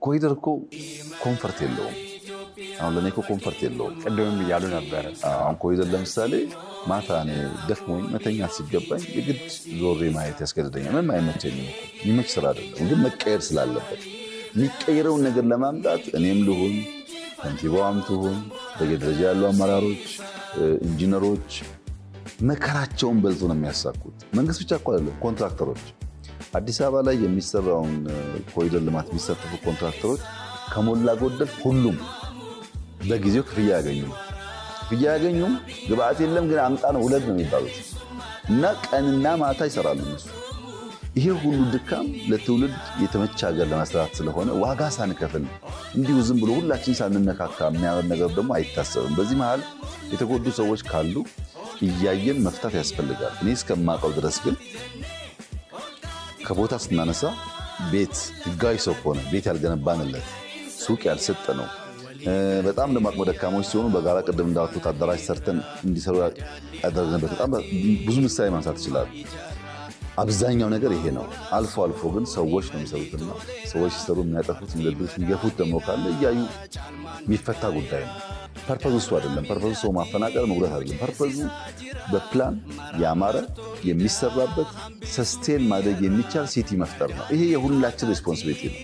ኮሪደር እኮ ኮምፈርት የለውም። አሁን ለኔ እኮ ኮምፈርት የለውም። ቅድምም እያሉ ነበር። አሁን ኮሪደር ለምሳሌ ማታ እኔ ደክሞኝ መተኛት ሲገባኝ የግድ ዞሬ ማየት ያስገድደኛል። ምንም አይመቸኝም። የሚመች ስራ አይደለም፣ ግን መቀየር ስላለበት የሚቀየረውን ነገር ለማምጣት እኔም ልሁን ከንቲባዋም ትሁን በየደረጃ ያሉ አመራሮች፣ ኢንጂነሮች መከራቸውን በልቶ ነው የሚያሳኩት። መንግስት ብቻ እኮ አይደለም፣ ኮንትራክተሮች አዲስ አበባ ላይ የሚሰራውን ኮሪደር ልማት የሚሳተፉ ኮንትራክተሮች ከሞላ ጎደል ሁሉም በጊዜው ክፍያ ያገኙም ግብአት የለም ግን አምጣ ነው ውለድ ነው የሚባሉት እና ቀንና ማታ ይሰራሉ እነሱ። ይሄ ሁሉ ድካም ለትውልድ የተመቸ ሀገር ለመስራት ስለሆነ ዋጋ ሳንከፍል እንዲሁ ዝም ብሎ ሁላችን ሳንነካካ የሚያምር ነገር ደግሞ አይታሰብም። በዚህ መሃል የተጎዱ ሰዎች ካሉ እያየን መፍታት ያስፈልጋል። እኔ እስከማውቀው ድረስ ግን ከቦታ ስናነሳ ቤት ህጋዊ ሰው ከሆነ ቤት ያልገነባንለት ሱቅ ያልሰጠ ነው በጣም ለማቅመ ደካሞች ሲሆኑ በጋራ ቅድም እንዳልኩት አዳራሽ ሰርተን እንዲሰሩ ያደረግንበት በጣም ብዙ ምሳሌ ማንሳት ይችላል። አብዛኛው ነገር ይሄ ነው። አልፎ አልፎ ግን ሰዎች ነው የሚሰሩትና ሰዎች ሲሰሩ የሚያጠፉት የሚገዱት የሚገፉት ደግሞ ካለ እያዩ የሚፈታ ጉዳይ ነው። ፐርፐዙ እሱ አይደለም። ፐርፐዙ ሰው ማፈናቀል መጉዳት አይደለም። ፐርፐዙ በፕላን ያማረ የሚሰራበት ሰስቴን ማድረግ የሚቻል ሲቲ መፍጠር ነው። ይሄ የሁላችን ሬስፖንሲቢሊቲ ነው።